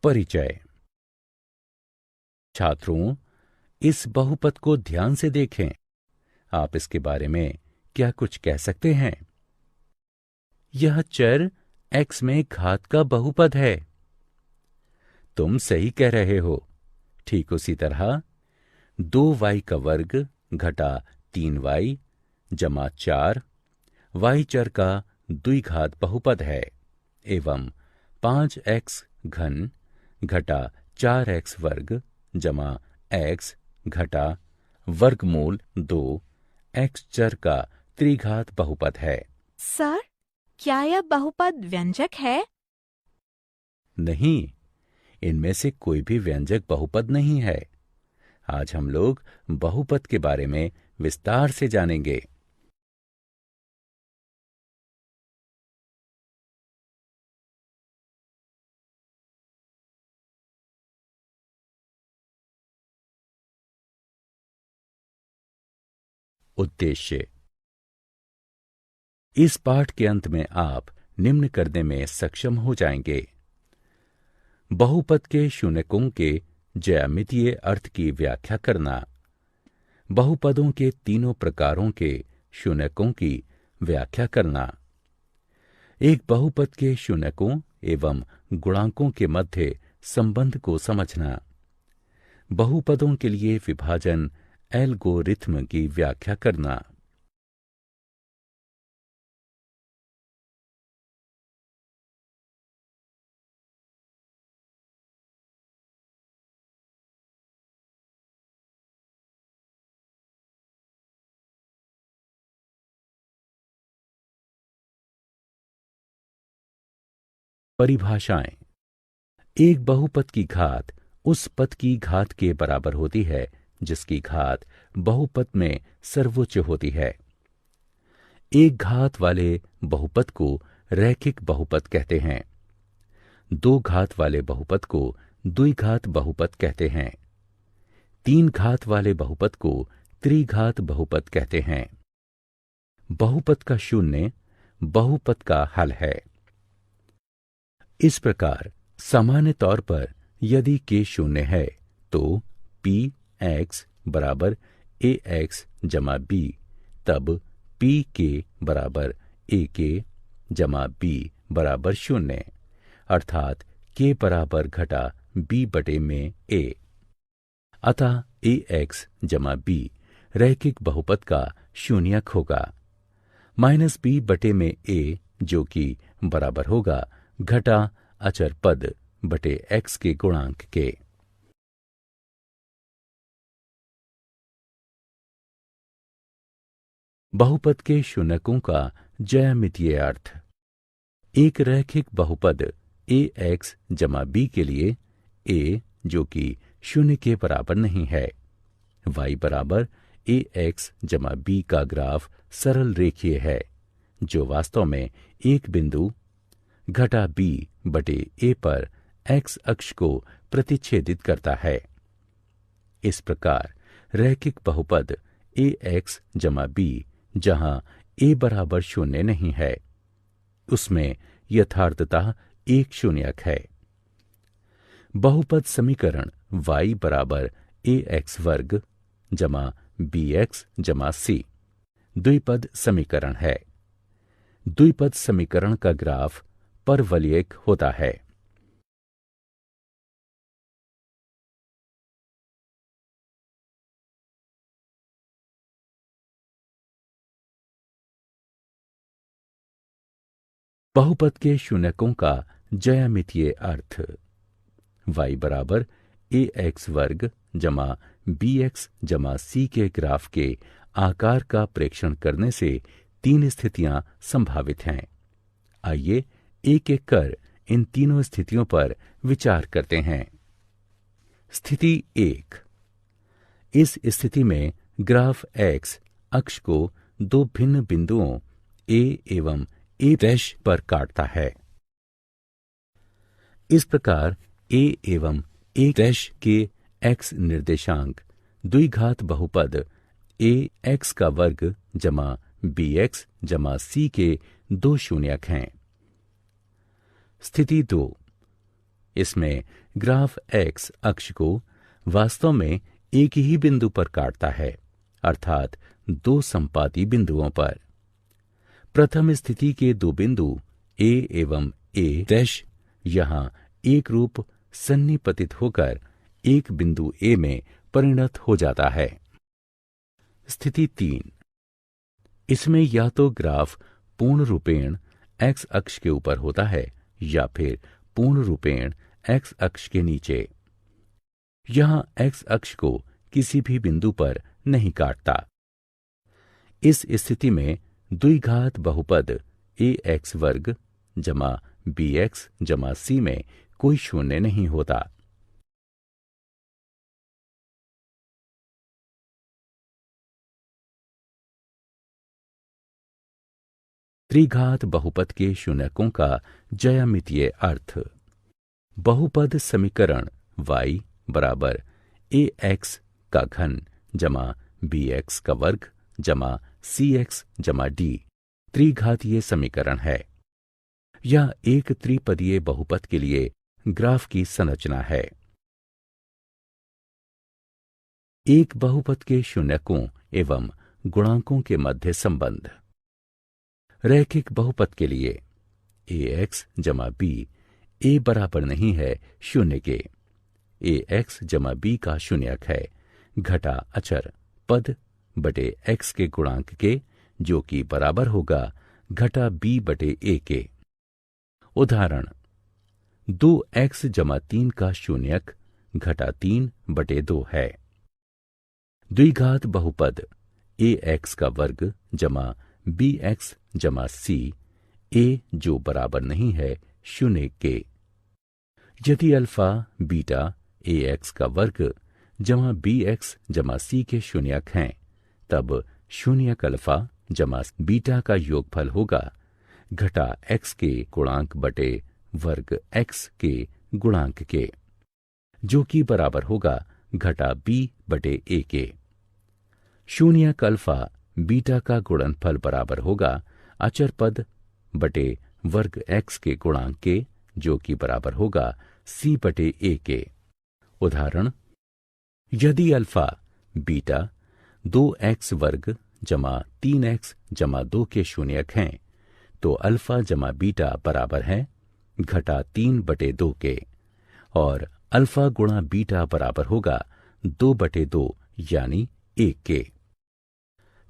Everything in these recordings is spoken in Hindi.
परिचय। छात्रों, इस बहुपद को ध्यान से देखें। आप इसके बारे में क्या कुछ कह सकते हैं? यह चर x में घात का बहुपद है। तुम सही कह रहे हो। ठीक उसी तरह 2y का वर्ग घटा 3y जमा 4 y चर का द्विघात बहुपद है एवं 5x घन घटा 4x वर्ग जमा x घटा वर्गमूल 2 x चर का त्रिघात बहुपद है। सर, क्या यह बहुपद व्यंजक है? नहीं, इनमें से कोई भी व्यंजक बहुपद नहीं है। आज हम लोग बहुपद के बारे में विस्तार से जानेंगे। उद्देश्य। इस पाठ के अंत में आप निम्न करने में सक्षम हो जाएंगे। बहुपद के शून्यकों के ज्यामितीय अर्थ की व्याख्या करना, बहुपदों के तीनों प्रकारों के शून्यकों की व्याख्या करना, एक बहुपद के शून्यकों एवं गुणांकों के मध्य संबंध को समझना, बहुपदों के लिए विभाजन एल्गोरिथ्म की व्याख्या करना। परिभाषाएं। एक बहुपद की घात उस पद की घात के बराबर होती है जिसकी घात बहुपद में सर्वोच्च होती है। एक घात वाले बहुपद को रैखिक बहुपद कहते हैं। दो घात वाले बहुपद को द्विघात बहुपद कहते हैं। तीन घात वाले बहुपद को त्रिघात बहुपद कहते हैं। बहुपद का शून्य बहुपद का हल है। इस प्रकार सामान्य तौर पर यदि k शून्य है तो p x बराबर ax जमा b, तब p k बराबर ak जमा b बराबर शून्य, अर्थात k बराबर घटा b बटे में a। अतः ax जमा b रैखिक बहुपद का शून्यक होगा। माइनस b बटे में a जो कि बराबर होगा घटा अचर पद बटे x के गुणांक के। बहुपद के शून्यकों का ज्यामितीय अर्थ। एक रैखिक बहुपद ax जमा b के लिए a जो कि शून्य के बराबर नहीं है, y बराबर ax जमा b का ग्राफ सरल रेखीय है जो वास्तव में एक बिंदु घटा b बटे a पर x अक्ष को प्रतिच्छेदित करता है। इस प्रकार रैखिक बहुपद ax जमा b जहां a बराबर शून्य नहीं है, उसमें यथार्थतः एक शून्यक है। बहुपद समीकरण y बराबर ax वर्ग जमा bx जमा c द्विपद समीकरण है। द्विपद समीकरण का ग्राफ परवलयिक होता है। बहुपद के शून्यकों का ज्यामितीय अर्थ। y बराबर ax वर्ग जमा bx जमा c के ग्राफ के आकार का प्रेक्षण करने से तीन स्थितियां संभावित हैं। आइए एक एक कर इन तीनों स्थितियों पर विचार करते हैं। स्थिति 1। इस स्थिति में ग्राफ x अक्ष को दो भिन्न बिंदुओं a एवं a' पर काटता है। इस प्रकार a एवं a' के x निर्देशांक द्विघात बहुपद ax का वर्ग जमा bx जमा c के दो शून्यक हैं। स्थिति 2। इसमें ग्राफ एक्स अक्ष को वास्तव में एक ही बिंदु पर काटता है, अर्थात दो संपाती बिंदुओं पर। प्रथम स्थिति के दो बिंदु ए एवं ए डैश यहां एक रूप सन्निपतित होकर एक बिंदु ए में परिणत हो जाता है। स्थिति 3, इसमें या तो ग्राफ पूर्ण रूपेण एक्स अक्ष के ऊपर होता है या फिर पूर्ण रूपेण एक्स अक्ष के नीचे। यहां एक्स अक्ष को किसी भी बिंदु पर नहीं काटता। इस स्थिति में द्विघात बहुपद ए एक्स वर्ग जमा बी एक्स जमा सी में कोई शून्य नहीं होता। त्रिघात बहुपद के शून्यकों का ज्यामितीय अर्थ। बहुपद समीकरण y बराबर ए एक्स का घन जमा बी एक्स का वर्ग जमा सी एक्स जमा डी त्रिघातीय समीकरण है। यह एक त्रिपदीय बहुपद के लिए ग्राफ की संरचना है। एक बहुपद के शून्यकों एवं गुणांकों के मध्य संबंध। रैखिक बहुपद के लिए ए एक्स जमा बी ए बराबर नहीं है शून्य के। ए एक्स जमा बी का शून्यक है घटा अचर पद बटे एक्स के गुणांक के, जो कि बराबर होगा घटा बी बटे ए के। उदाहरण 2x जमा 3 का शून्यक घटा 3 बटे 2 है। द्विघात बहुपद ए एक्स का वर्ग जमा बी एक्स जमा सी ए, जो बराबर नहीं है शून्य के। यदि अल्फा बीटा ए एक्स का वर्ग जमा बी एक्स जमा सी के शून्यक हैं, तब शून्यक अल्फा जमा बीटा का योगफल होगा घटा एक्स के गुणांक बटे वर्ग एक्स के गुणांक के, जो कि बराबर होगा घटा बी बटे ए के। शून्यक अल्फा बीटा का गुणनफल बराबर होगा अचर पद बटे वर्ग एक्स के गुणांक के, जो कि बराबर होगा सी बटे ए के। उदाहरण यदि अल्फा बीटा 2x वर्ग जमा 3x जमा 2 के शून्यक हैं, तो अल्फा जमा बीटा बराबर है घटा 3 बटे 2 के, और अल्फा गुणा बीटा बराबर होगा 2 बटे 2 यानी 1 के।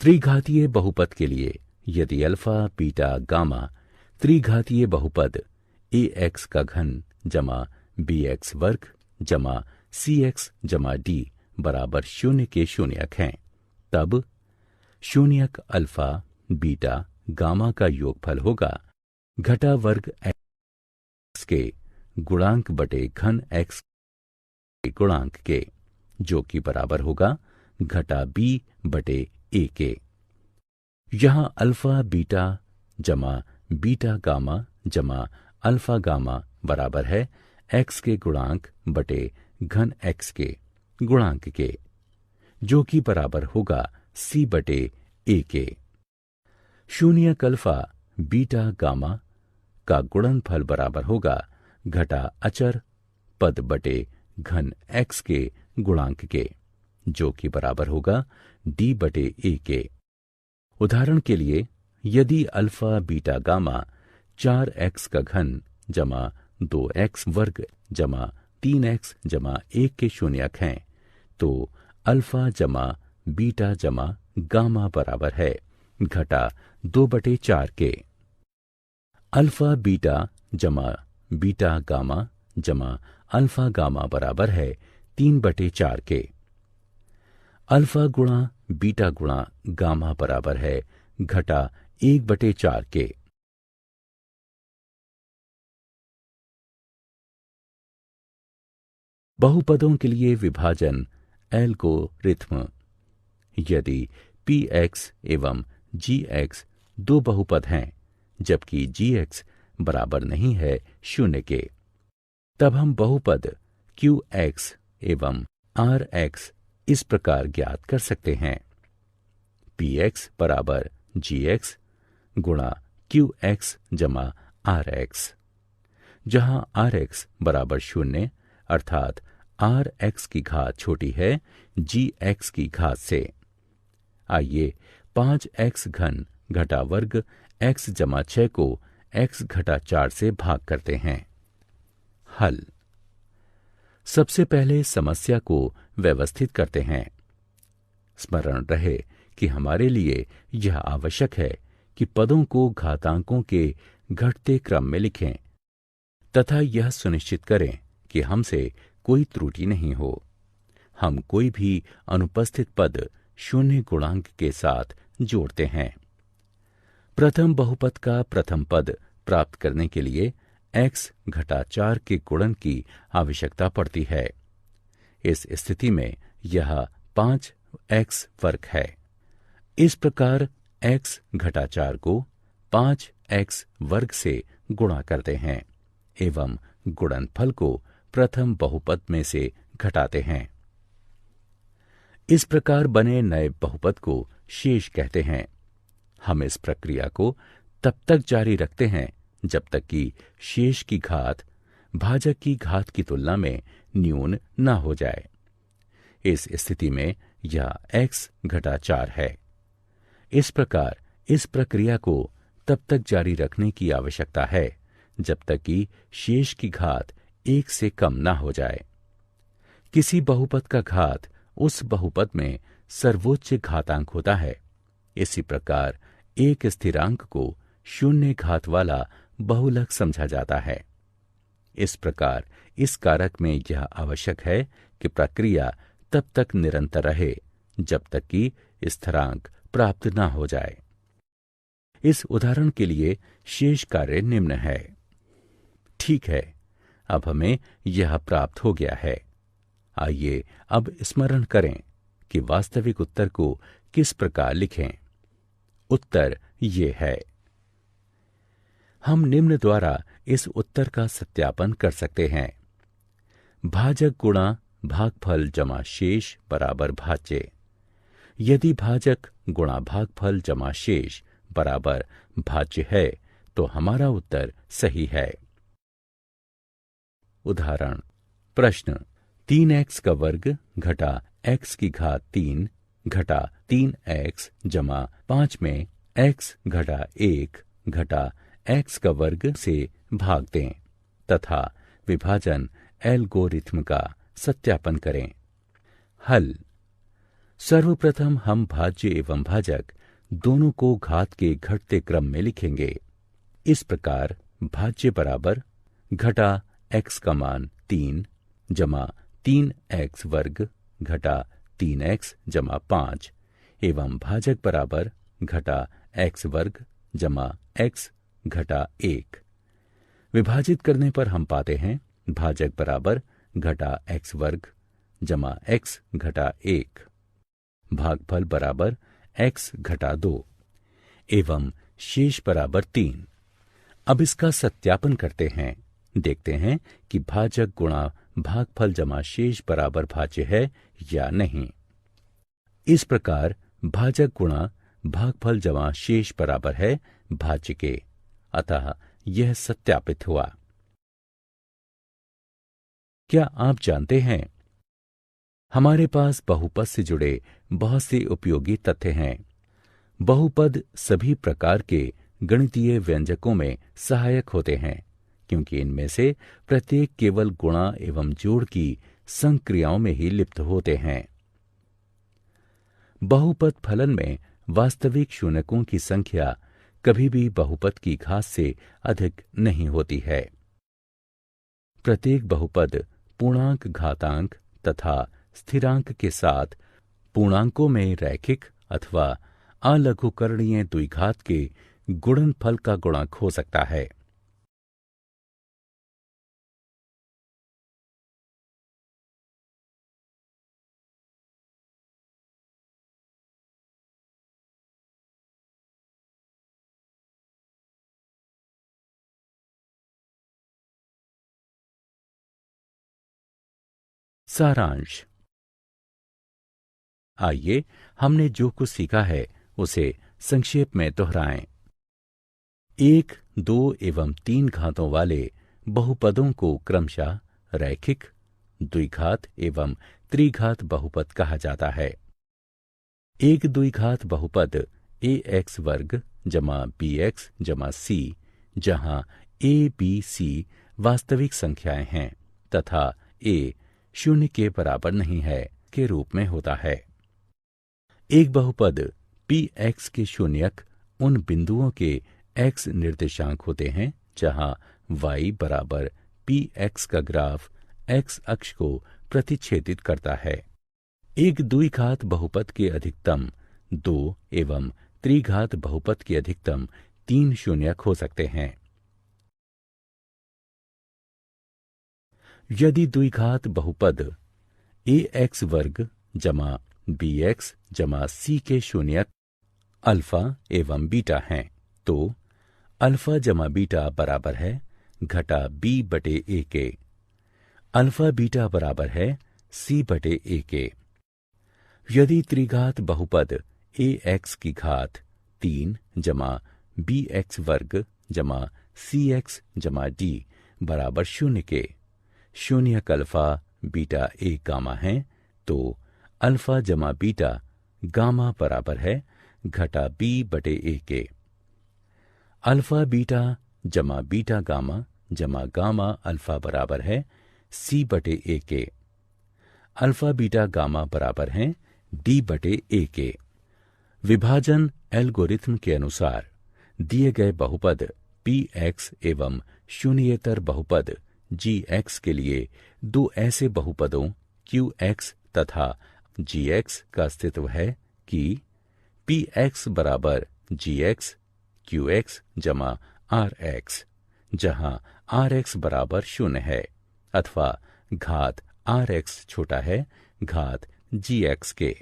त्रिघातीय बहुपद के लिए यदि अल्फा बीटा गामा त्रिघातीय बहुपद ए एक्स का घन जमा बी एक्स वर्ग जमा सी एक्स जमा डी बराबर शून्य के शून्यक हैं, तब शून्यक अल्फा बीटा गामा का योगफल होगा घटा वर्ग एक्स के गुणांक बटे घन एक्स के गुणांक के, जो कि बराबर होगा घटा बी बटे ए के। यहां अल्फा बीटा जमा बीटा गामा जमा अल्फा गामा बराबर है एक्स के गुणांक बटे घन एक्स के गुणांक के, जो कि बराबर होगा सी बटे ए के। शून्यक अल्फा बीटा गामा का गुणनफल बराबर होगा घटा अचर पद बटे घन एक्स के गुणांक के, जो कि बराबर होगा डी बटे ए के। उदाहरण के लिए यदि अल्फा बीटा गामा 4x का घन जमा 2x वर्ग जमा 3x जमा 1 के शून्यक हैं, तो अल्फा जमा बीटा जमा गामा बराबर है घटा 2 बटे 4 के। अल्फा बीटा जमा बीटा गामा जमा अल्फा गामा बराबर है 3 बटे 4 के। अल्फा गुणा बीटा गुणा गामा बराबर है घटा 1 बटे 4 के। बहुपदों के लिए विभाजन एल्गोरिथ्म। यदि पी एक्स एवं जी एक्स दो बहुपद हैं, जबकि जी एक्स बराबर नहीं है शून्य के, तब हम बहुपद क्यू एक्स एवं आर एक्स इस प्रकार ज्ञात कर सकते हैं। पी एक्स बराबर जी एक्स गुणा क्यू एक्स जमा आर एक्स, जहां rx बराबर 0 अर्थात rx की घात छोटी है gx की घात से। आइए 5x घन घटा वर्ग x जमा 6 को x घटा 4 से भाग करते हैं। हल। सबसे पहले समस्या को व्यवस्थित करते हैं। स्मरण रहे कि हमारे लिए यह आवश्यक है कि पदों को घातांकों के घटते क्रम में लिखें तथा यह सुनिश्चित करें कि हमसे कोई त्रुटि नहीं हो। हम कोई भी अनुपस्थित पद शून्य गुणांक के साथ जोड़ते हैं। प्रथम बहुपद का प्रथम पद प्राप्त करने के लिए x घटा 4 के गुणन की आवश्यकता पड़ती है। इस स्थिति में यह 5x वर्ग है। इस प्रकार x घटा 4 को 5x वर्ग से गुणा करते हैं एवं गुणनफल को प्रथम बहुपद में से घटाते हैं। इस प्रकार बने नए बहुपद को शेष कहते हैं। हम इस प्रक्रिया को तब तक जारी रखते हैं जब तक कि शेष की घात भाजक की घात की तुलना में न्यून न हो जाए। इस स्थिति में यह x घटा 4 है। इस प्रकार इस प्रक्रिया को तब तक जारी रखने की आवश्यकता है जब तक कि शेष की घात 1 से कम न हो जाए। किसी बहुपद का घात उस बहुपद में सर्वोच्च घातांक होता है। इसी प्रकार एक स्थिरांक को शून्य घात वाला बहुलक समझा जाता है। इस प्रकार इस कारक में यह आवश्यक है कि प्रक्रिया तब तक निरंतर रहे जब तक कि स्थिरांक प्राप्त न हो जाए। इस उदाहरण के लिए शेष कार्य निम्न है। ठीक है, अब हमें यह प्राप्त हो गया है। आइए अब स्मरण करें कि वास्तविक उत्तर को किस प्रकार लिखें। उत्तर ये है। हम निम्न द्वारा इस उत्तर का सत्यापन कर सकते हैं। भाजक गुणा भागफल जमा शेष बराबर भाज्य। यदि भाजक गुणा भागफल जमा शेष बराबर भाज्य है तो हमारा उत्तर सही है। उदाहरण। प्रश्न। 3x का वर्ग घटा x की घात 3 घटा 3x जमा 5 में x घटा 1 घटा x का वर्ग से भाग दें तथा विभाजन एल्गोरिथ्म का सत्यापन करें। हल। सर्वप्रथम हम भाज्य एवं भाजक दोनों को घात के घटते क्रम में लिखेंगे। इस प्रकार भाज्य बराबर घटा x का मान 3 जमा 3x वर्ग घटा 3x जमा 5 एवं भाजक बराबर घटा x वर्ग जमा x घटा 1। विभाजित करने पर हम पाते हैं भाजक बराबर घटा x वर्ग जमा x घटा 1, भागफल बराबर x घटा 2 एवं शेष बराबर 3। अब इसका सत्यापन करते हैं। देखते हैं कि भाजक गुणा भागफल जमा शेष बराबर भाज्य है या नहीं। इस प्रकार भाजक गुणा भागफल जमा शेष बराबर है भाज्य के, अतः यह सत्यापित हुआ। क्या आप जानते हैं, हमारे पास बहुपद से जुड़े बहुत से उपयोगी तथ्य हैं। बहुपद सभी प्रकार के गणितीय व्यंजकों में सहायक होते हैं क्योंकि इनमें से प्रत्येक केवल गुणा एवं जोड़ की संक्रियाओं में ही लिप्त होते हैं। बहुपद फलन में वास्तविक शून्यकों की संख्या कभी भी बहुपद की घात से अधिक नहीं होती है। प्रत्येक बहुपद पूर्णांक घातांक तथा स्थिरांक के साथ पूर्णांकों में रैखिक अथवा अलघुकरणीय द्विघात के गुणनफल का गुणक हो सकता है। सारांश। आइए हमने जो कुछ सीखा है उसे संक्षेप में दोहराएं। 1, 2 एवं 3 घातों वाले बहुपदों को क्रमशः रैखिक, द्विघात एवं त्रिघात बहुपद कहा जाता है। एक द्विघात बहुपद ax वर्ग जमा bx जमा c, जहां a, b, c वास्तविक संख्याएं हैं तथा a शून्य के बराबर नहीं है के रूप में होता है। एक बहुपद px के शून्यक उन बिंदुओं के x निर्देशांक होते हैं जहां y बराबर px का ग्राफ x अक्ष को प्रतिच्छेदित करता है। एक द्विघात बहुपद के अधिकतम 2 एवं त्रिघात बहुपद के अधिकतम 3 शून्यक हो सकते हैं। यदि द्विघात बहुपद ax वर्ग जमा bx जमा c के शून्यक अल्फा एवं बीटा हैं, तो अल्फा जमा बीटा बराबर है घटा b बटे a के। अल्फा बीटा बराबर है c बटे a के। यदि त्रिघात बहुपद ax की घात 3 जमा bx वर्ग जमा cx जमा d बराबर शून्य के, शून्यक अल्फा बीटा a गामा है, तो अल्फा जमा बीटा गामा बराबर है घटा b बटे a के। अल्फा बीटा जमा बीटा गामा जमा गामा अल्फा बराबर है c बटे a के। अल्फा बीटा गामा बराबर है d बटे a के। विभाजन एल्गोरिथ्म के अनुसार दिए गए बहुपद px एवं शून्येतर बहुपद gx के लिए दो ऐसे बहुपदों qx तथा gx का अस्तित्व है कि px बराबर gx qx जमा rx, जहां rx बराबर शून्य है अथवा घात rx छोटा है घात gx के।